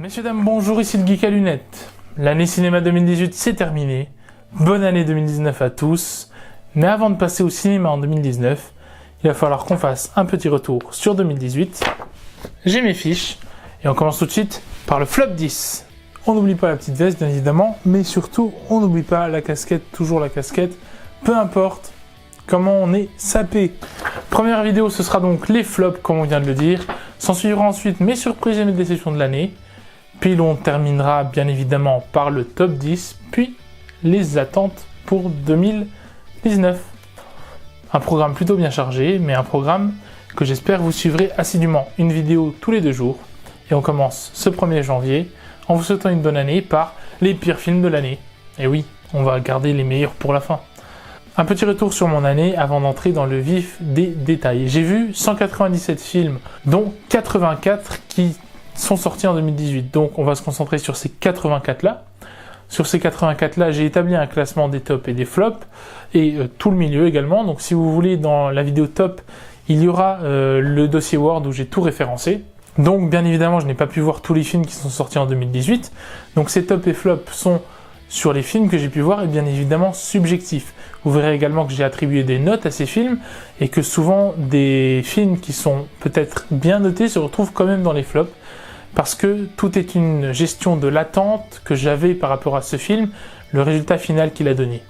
Messieurs, dames, bonjour, ici le Geek à lunettes. L'année cinéma 2018 c'est terminé. Bonne année 2019 à tous. Mais avant de passer au cinéma en 2019, il va falloir qu'on fasse un petit retour sur 2018. J'ai mes fiches et on commence tout de suite par le flop 10. On n'oublie pas la petite veste bien évidemment, mais surtout on n'oublie pas la casquette, toujours la casquette, peu importe comment on est sapé. Première vidéo, ce sera donc les flops comme on vient de le dire. S'en suivra ensuite mes surprises et mes déceptions de l'année. Puis on terminera bien évidemment par le top 10, puis les attentes pour 2019. Un programme plutôt bien chargé, mais un programme que j'espère vous suivrez assidûment. Une vidéo tous les 2 jours. Et on commence ce 1er janvier en vous souhaitant une bonne année par les pires films de l'année. Et oui, on va garder les meilleurs pour la fin. Un petit retour sur mon année avant d'entrer dans le vif des détails. J'ai vu 197 films, dont 84 qui sont sortis en 2018. Donc on va se concentrer sur ces 84 là. Sur ces 84 là, j'ai établi un classement des tops et des flops et tout le milieu également. Donc si vous voulez, dans la vidéo top, il y aura le dossier Word où j'ai tout référencé. Donc bien évidemment, je n'ai pas pu voir tous les films qui sont sortis en 2018. Donc ces tops et flops sont sur les films que j'ai pu voir et bien évidemment subjectifs. Vous verrez également que j'ai attribué des notes à ces films et que souvent des films qui sont peut-être bien notés se retrouvent quand même dans les flops. Parce que tout est une gestion de l'attente que j'avais par rapport à ce film, le résultat final qu'il a donné.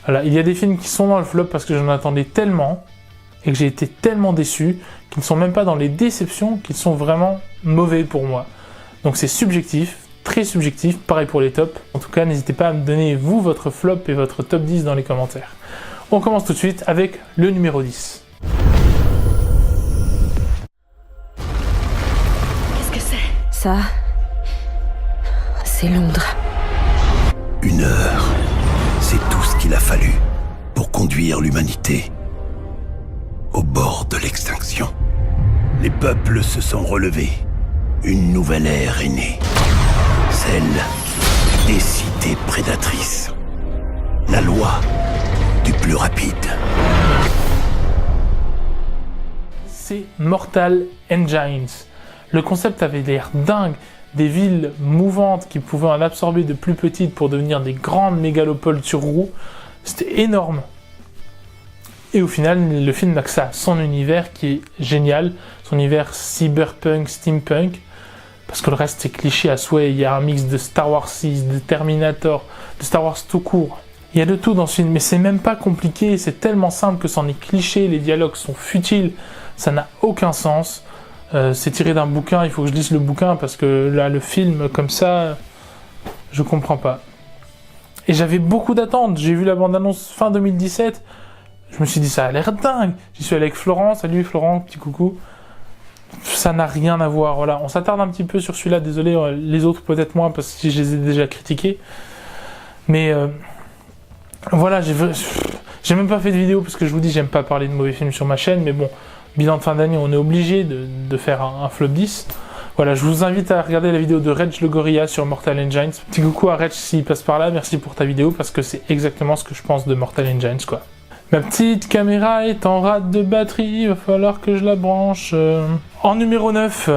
Voilà, il y a des films qui sont dans le flop parce que j'en attendais tellement et que j'ai été tellement déçu qu'ils ne sont même pas dans les déceptions, qu'ils sont vraiment mauvais pour moi. Donc c'est subjectif, très subjectif, pareil pour les tops. En tout cas, n'hésitez pas à me donner vous votre flop et votre top 10 dans les commentaires. On commence tout de suite avec le numéro 10. Ça, c'est Londres. 1 heure, c'est tout ce qu'il a fallu pour conduire l'humanité au bord de l'extinction. Les peuples se sont relevés. Une nouvelle ère est née. Celle des cités prédatrices. La loi du plus rapide. C'est Mortal Engines. Le concept avait l'air dingue, des villes mouvantes qui pouvaient en absorber de plus petites pour devenir des grandes mégalopoles sur roues. C'était énorme. Et au final, le film n'a que ça, son univers qui est génial, son univers cyberpunk, steampunk, parce que le reste c'est cliché à souhait. Il y a un mix de Star Wars 6, de Terminator, de Star Wars tout court. Il y a de tout dans ce film, mais c'est même pas compliqué, c'est tellement simple que c'en est cliché, les dialogues sont futiles, ça n'a aucun sens. C'est tiré d'un bouquin, il faut que je lise le bouquin parce que là, le film, comme ça, je comprends pas. Et j'avais beaucoup d'attentes, j'ai vu la bande-annonce fin 2017, je me suis dit ça a l'air dingue. J'y suis allé avec Florent, salut Florent, petit coucou. Ça n'a rien à voir, voilà. On s'attarde un petit peu sur celui-là, désolé, les autres peut-être moins parce que je les ai déjà critiqués. Mais voilà, j'ai même pas fait de vidéo parce que je vous dis, j'aime pas parler de mauvais films sur ma chaîne, mais bon. Bilan de fin d'année, on est obligé de faire un flop 10. Voilà, je vous invite à regarder la vidéo de Reg le Gorilla sur Mortal Engines. Petit coucou à Reg s'il passe par là, merci pour ta vidéo parce que c'est exactement ce que je pense de Mortal Engines, quoi. Ma petite caméra est en rate de batterie, il va falloir que je la branche. En numéro 9.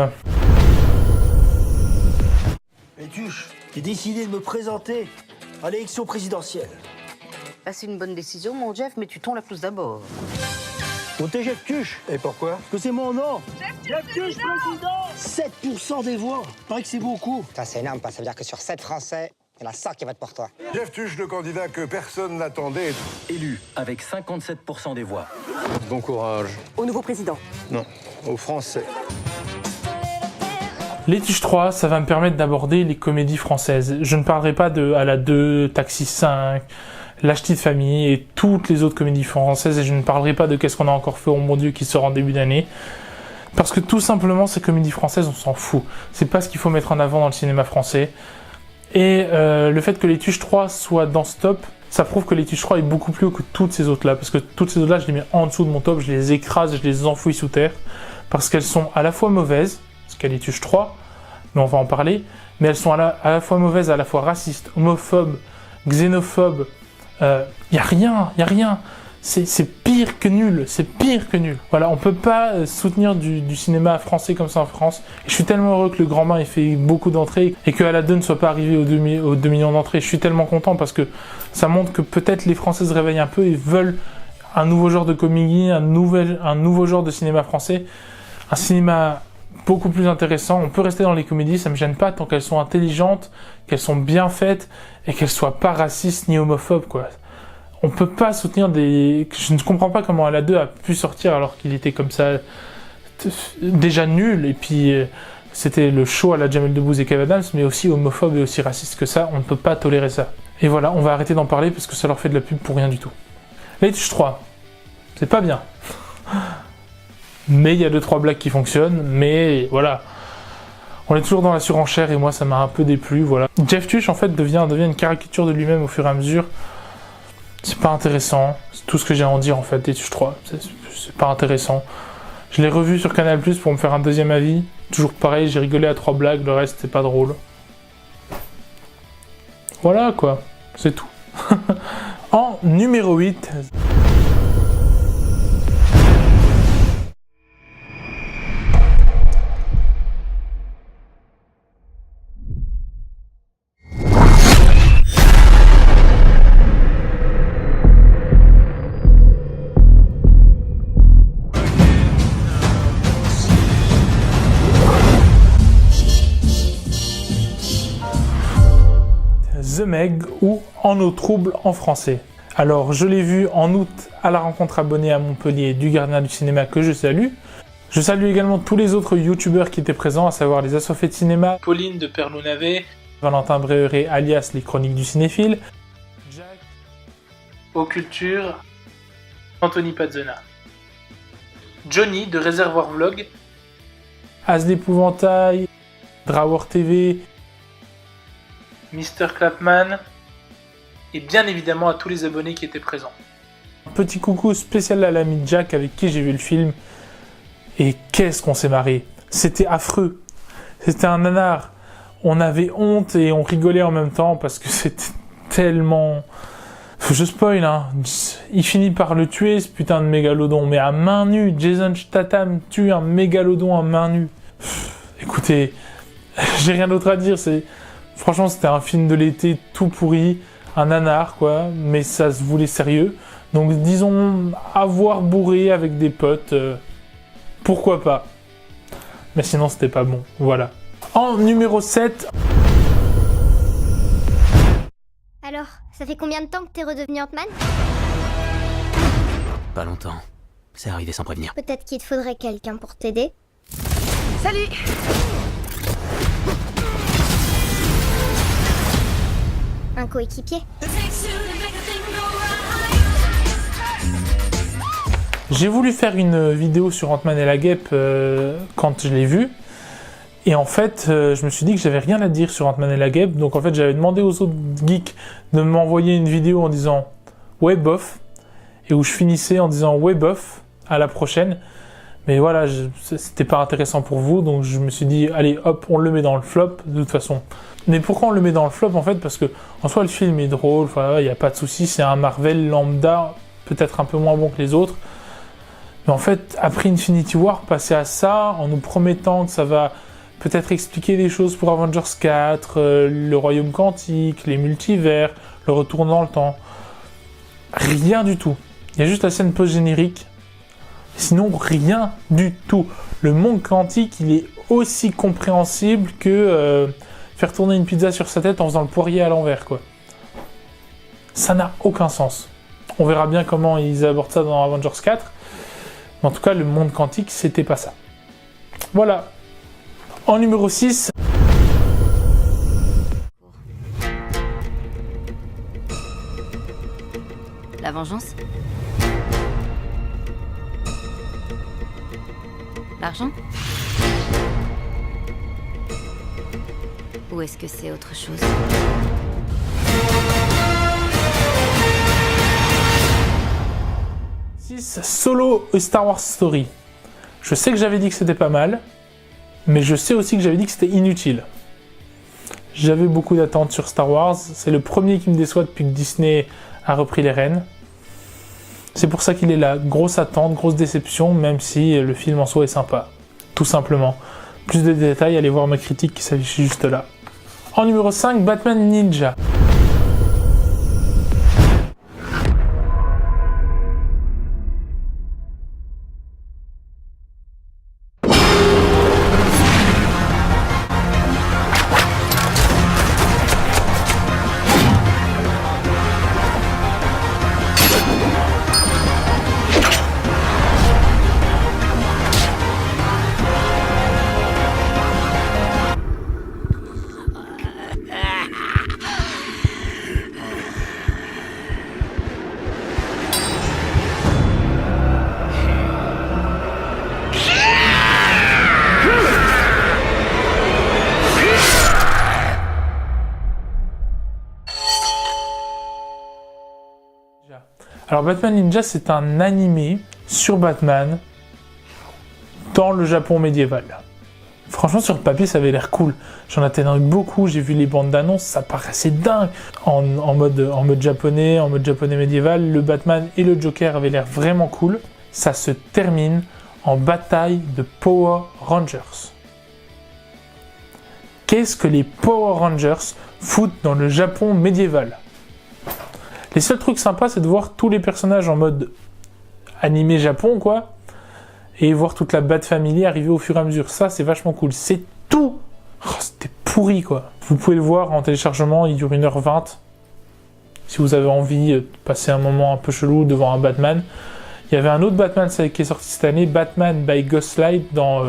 Et Tuche, j'ai décidé de me présenter à l'élection présidentielle. Bah, c'est une bonne décision, mon Jeff, mais tu tombes la pousse d'abord. Bon, t'es Jeff Tuche. Et pourquoi? Parce que c'est mon nom. Jeff Tuche, président. 7% des voix. Paraît que c'est beaucoup. Ça, c'est énorme, ça veut dire que sur 7 Français, il y en a 100 qui votent pour toi. Jeff Tuche, le candidat que personne n'attendait. Élu avec 57% des voix. Bon courage. Au nouveau président. Non, aux Français. Les Tuches 3, ça va me permettre d'aborder les comédies françaises. Je ne parlerai pas de À la 2, Taxi 5... La Ch'tite Famille et toutes les autres comédies françaises, et je ne parlerai pas de Qu'est-ce qu'on a encore fait, oh mon Dieu, qui sort en début d'année. Parce que tout simplement, ces comédies françaises, on s'en fout. C'est pas ce qu'il faut mettre en avant dans le cinéma français. Et le fait que les Tuches 3 soient dans ce top, ça prouve que les Tuches 3 est beaucoup plus haut que toutes ces autres-là. Parce que toutes ces autres-là, je les mets en dessous de mon top, je les écrase, je les enfouis sous terre. Parce qu'elles sont à la fois mauvaises, parce qu'il y a les Tuches 3, mais on va en parler, mais elles sont à la fois mauvaises, à la fois racistes, homophobes, xénophobes. Y a rien. C'est pire pire que nul, c'est pire que nul. Voilà, on peut pas soutenir du cinéma français comme ça en France. Et je suis tellement heureux que Le Grand Bain ait fait beaucoup d'entrées et que Aladdin ne soit pas arrivé aux 2 millions d'entrées. Je suis tellement content parce que ça montre que peut-être les Français se réveillent un peu et veulent un nouveau genre de comédie, un nouveau genre de cinéma français, un cinéma beaucoup plus intéressant. On peut rester dans les comédies, ça me gêne pas tant qu'elles sont intelligentes, qu'elles sont bien faites et qu'elles soient pas racistes ni homophobes, quoi. On peut pas soutenir des... Je ne comprends pas comment Aladdin a pu sortir alors qu'il était comme ça déjà nul et puis c'était le show à la Jamel Debbouze et Kev Adams, mais aussi homophobe et aussi raciste que ça. On ne peut pas tolérer ça. Et voilà, on va arrêter d'en parler parce que ça leur fait de la pub pour rien du tout. Les Tuches 3, c'est pas bien. Mais il y a 2-3 blagues qui fonctionnent, mais voilà. On est toujours dans la surenchère et moi ça m'a un peu déplu, voilà. Jeff Tuche en fait devient une caricature de lui-même au fur et à mesure. C'est pas intéressant, c'est tout ce que j'ai à en dire en fait, Les Tuches 3, c'est pas intéressant. Je l'ai revu sur Canal+ pour me faire un deuxième avis. Toujours pareil, j'ai rigolé à 3 blagues, le reste c'est pas drôle. Voilà quoi, c'est tout. En numéro 8... The Meg ou En eau trouble en français. Alors je l'ai vu en août à la rencontre abonnée à Montpellier du Gardien du cinéma que je salue. Je salue également tous les autres youtubeurs qui étaient présents, à savoir les Assoiffés de cinéma, Pauline de Perlou-Navet, Valentin Bréheret alias les Chroniques du cinéphile, Jack, Occulture, Anthony Pazzena, Johnny de Réservoir Vlog, As l'Épouvantail, Drawer TV, Mr. Clapman, et bien évidemment à tous les abonnés qui étaient présents. Un petit coucou spécial à l'ami Jack avec qui j'ai vu le film, et qu'est-ce qu'on s'est marré. C'était affreux, c'était un nanar. On avait honte et on rigolait en même temps parce que c'était tellement... Je spoil, hein. Il finit par le tuer, ce putain de mégalodon, mais à main nue. Jason Statham tue un mégalodon à main nue. Écoutez, j'ai rien d'autre à dire, franchement, c'était un film de l'été tout pourri, un nanar, quoi, mais ça se voulait sérieux. Donc, disons, avoir bourré avec des potes, pourquoi pas. Mais sinon, c'était pas bon, voilà. En numéro 7... Alors, ça fait combien de temps que t'es redevenu Ant-Man ? Pas longtemps. C'est arrivé sans prévenir. Peut-être qu'il te faudrait quelqu'un pour t'aider. Salut! Un coéquipier. J'ai voulu faire une vidéo sur Ant-Man et la Guêpe quand je l'ai vu. Et en fait, je me suis dit que j'avais rien à dire sur Ant-Man et la Guêpe. Donc en fait, j'avais demandé aux autres geeks de m'envoyer une vidéo en disant « ouais, bof ». Et où je finissais en disant « ouais, bof, à la prochaine ». Mais voilà, c'était pas intéressant pour vous. Donc je me suis dit « allez, hop, on le met dans le flop de toute façon ». Mais pourquoi on le met dans le flop en fait? Parce que en soi, le film est drôle, il n'y a pas de souci. C'est un Marvel lambda, peut-être un peu moins bon que les autres. Mais en fait, après Infinity War, passer à ça, en nous promettant que ça va peut-être expliquer des choses pour Avengers 4, le royaume quantique, les multivers, le retour dans le temps. Rien du tout. Il y a juste la scène post-générique. Sinon, rien du tout. Le monde quantique, il est aussi compréhensible que faire tourner une pizza sur sa tête en faisant le poirier à l'envers, quoi. Ça n'a aucun sens. On verra bien comment ils abordent ça dans Avengers 4. Mais en tout cas, le monde quantique, c'était pas ça. Voilà. En numéro 6... La vengeance? L'argent? Ou est-ce que c'est autre chose? Solo A Star Wars Story. Je sais que j'avais dit que c'était pas mal, mais je sais aussi que j'avais dit que c'était inutile. J'avais beaucoup d'attentes sur Star Wars. C'est le premier qui me déçoit depuis que Disney a repris les rênes. C'est pour ça qu'il est là. Grosse attente, grosse déception, même si le film en soi est sympa. Tout simplement. Plus de détails, allez voir ma critique qui s'affiche juste là. En numéro 5, Batman Ninja. Alors Batman Ninja, c'est un animé sur Batman dans le Japon médiéval. Franchement, sur le papier, ça avait l'air cool. J'en attendais beaucoup, j'ai vu les bandes d'annonces, ça paraissait dingue. En mode japonais médiéval, le Batman et le Joker avaient l'air vraiment cool. Ça se termine en bataille de Power Rangers. Qu'est-ce que les Power Rangers foutent dans le Japon médiéval ? Les seuls trucs sympas, c'est de voir tous les personnages en mode animé Japon, quoi, et voir toute la Bat Family arriver au fur et à mesure. Ça, c'est vachement cool. C'est tout. Oh, c'était pourri, quoi. Vous pouvez le voir en téléchargement, il dure 1h20. Si vous avez envie de passer un moment un peu chelou devant un Batman. Il y avait un autre Batman qui est sorti cette année, Batman by Ghostlight, dans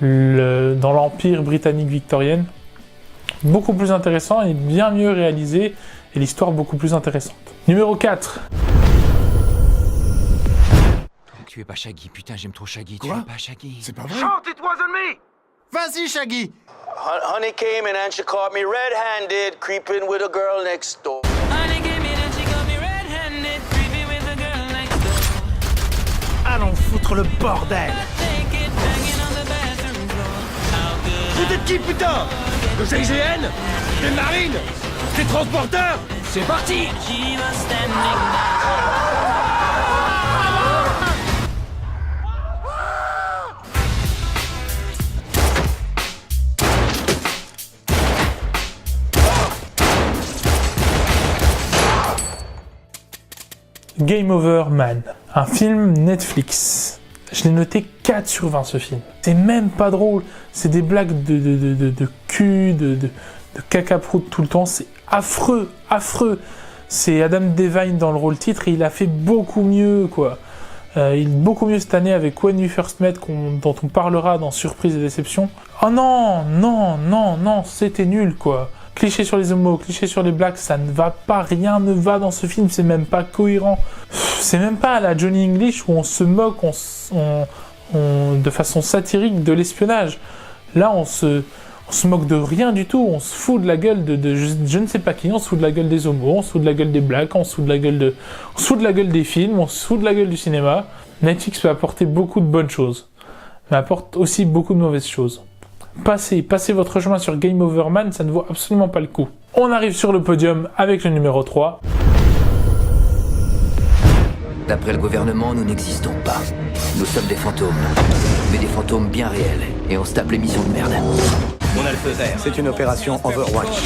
l'Empire britannique victorienne. Beaucoup plus intéressant et bien mieux réalisé. Et l'histoire beaucoup plus intéressante. Numéro 4. Tu es pas Shaggy, putain j'aime trop Shaggy. Quoi? Tu es pas Shaggy. C'est pas vrai. Chante, it wasn't me! Vas-y, Shaggy. Honey came in and she caught me red-handed, creeping with a girl next door. Allons foutre le bordel. Vous êtes qui, putain? Le GIGN? Les marines? Les transporteurs? C'est parti! Game Over Man, un film Netflix. Je l'ai noté 4 sur 20 ce film. C'est même pas drôle, c'est des blagues de cul, de caca-prout tout le temps, c'est affreux, affreux. C'est Adam Devine dans le rôle titre et il a fait beaucoup mieux, quoi. Beaucoup mieux cette année avec When We First Met, dont on parlera dans Surprise et Déception. Oh non, non, non, non, c'était nul, quoi. Cliché sur les homos, cliché sur les blacks, ça ne va pas, rien ne va dans ce film, c'est même pas cohérent. C'est même pas à la Johnny English où on se moque de façon satirique de l'espionnage. Là, on se moque de rien du tout, on se fout de la gueule de je ne sais pas qui, on se fout de la gueule des homos, on se fout de la gueule des blacks, on se fout de la gueule des films, on se fout de la gueule du cinéma. Netflix peut apporter beaucoup de bonnes choses, mais apporte aussi beaucoup de mauvaises choses. Passez votre chemin sur Game Over Man, ça ne vaut absolument pas le coup. On arrive sur le podium avec le numéro 3. D'après le gouvernement, nous n'existons pas. Nous sommes des fantômes. Mais des fantômes bien réels. Et on se tape les missions de merde. On a le feu vert. C'est une opération Overwatch.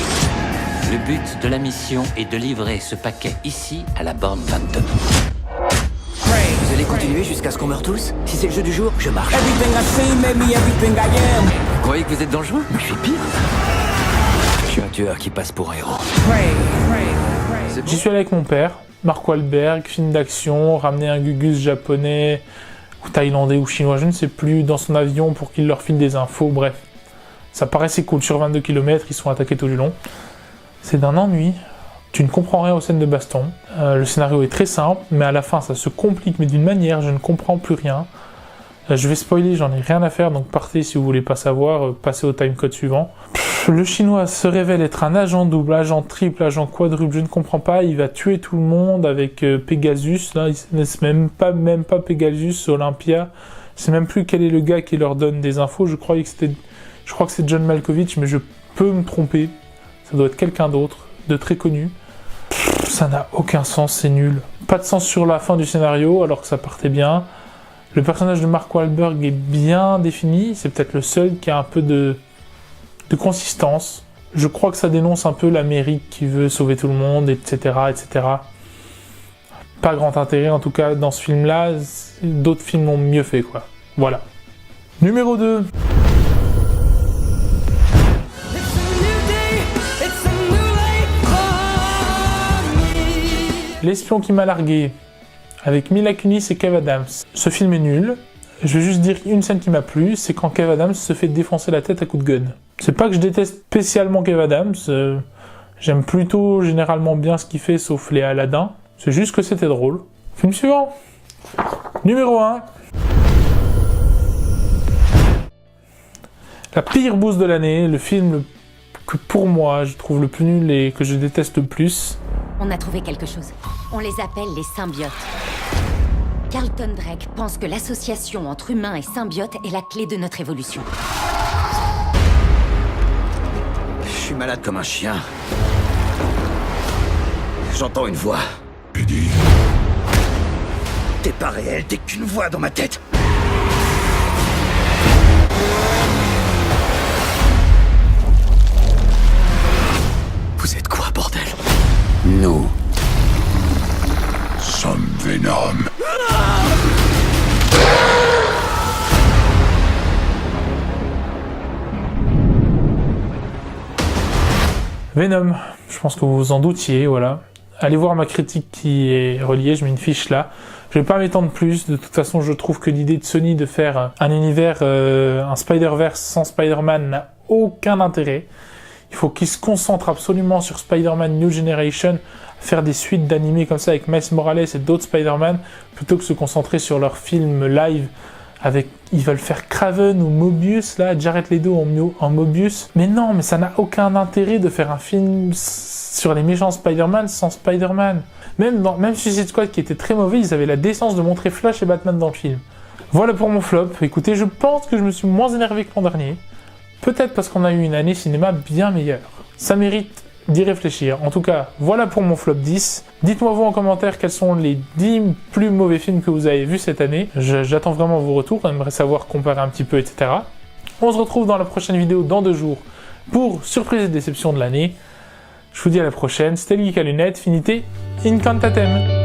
Le but de la mission est de livrer ce paquet ici à la borne 22. Vous allez continuer jusqu'à ce qu'on meure tous? Si c'est le jeu du jour, je marche. Vous croyez que vous êtes dangereux? Je suis pire. Je suis un tueur qui passe pour un héros. J'y suis allé avec mon père, Mark Wahlberg, film d'action, ramener un gugus japonais, ou thaïlandais ou chinois, je ne sais plus, dans son avion pour qu'il leur file des infos, bref. Ça paraissait cool, sur 22 km, ils sont attaqués tout du long. C'est d'un ennui. Tu ne comprends rien aux scènes de baston. Le scénario est très simple, mais à la fin ça se complique, mais d'une manière, je ne comprends plus rien. Je vais spoiler, j'en ai rien à faire, donc partez si vous voulez pas savoir, passez au timecode suivant. Le chinois se révèle être un agent double, agent triple, agent quadruple, je ne comprends pas, il va tuer tout le monde avec Pegasus, là, c'est même pas Pegasus, Olympia, je sais même plus quel est le gars qui leur donne des infos, je crois que c'est John Malkovich, mais je peux me tromper, ça doit être quelqu'un d'autre, de très connu. Ça n'a aucun sens, c'est nul. Pas de sens sur la fin du scénario, alors que ça partait bien. Le personnage de Mark Wahlberg est bien défini, c'est peut-être le seul qui a un peu de consistance. Je crois que ça dénonce un peu l'Amérique qui veut sauver tout le monde, etc., etc. Pas grand intérêt, en tout cas, dans ce film-là. D'autres films l'ont mieux fait, quoi. Voilà. Numéro 2. L'espion qui m'a largué, avec Mila Kunis et Kev Adams. Ce film est nul. Je vais juste dire une scène qui m'a plu, c'est quand Kev Adams se fait défoncer la tête à coups de gun. C'est pas que je déteste spécialement Kev Adams, j'aime plutôt généralement bien ce qu'il fait, sauf les Aladdin. C'est juste que c'était drôle. Film suivant. Numéro 1. La pire bouse de l'année, le film que pour moi je trouve le plus nul et que je déteste le plus. On a trouvé quelque chose. On les appelle les symbiotes. Carlton Drake pense que l'association entre humains et symbiotes est la clé de notre évolution. Je suis malade comme un chien. J'entends une voix. Eddie. T'es pas réel, t'es qu'une voix dans ma tête. Vous êtes quoi, bordel? Nous sommes Venom. Venom, je pense que vous vous en doutiez, voilà. Allez voir ma critique qui est reliée, je mets une fiche là. Je vais pas m'étendre plus, de toute façon je trouve que l'idée de Sony de faire un univers, un Spider-Verse sans Spider-Man n'a aucun intérêt. Il faut qu'ils se concentrent absolument sur Spider-Man New Generation, faire des suites d'animés comme ça avec Miles Morales et d'autres Spider-Man, plutôt que se concentrer sur leur film live avec, ils veulent faire Kraven ou Mobius, là, Jared Leto en Mobius. Mais non, mais ça n'a aucun intérêt de faire un film sur les méchants Spider-Man sans Spider-Man. Même Suicide Squad qui était très mauvais, ils avaient la décence de montrer Flash et Batman dans le film. Voilà pour mon flop. Écoutez, je pense que je me suis moins énervé que l'an dernier. Peut-être parce qu'on a eu une année cinéma bien meilleure. Ça mérite d'y réfléchir. En tout cas, voilà pour mon flop 10. Dites-moi vous en commentaire quels sont les 10 plus mauvais films que vous avez vus cette année. J'attends vraiment vos retours, j'aimerais savoir comparer un petit peu, etc. On se retrouve dans la prochaine vidéo dans 2 jours pour surprise et déception de l'année. Je vous dis à la prochaine, c'était le Geek à lunettes, finité, incantatem.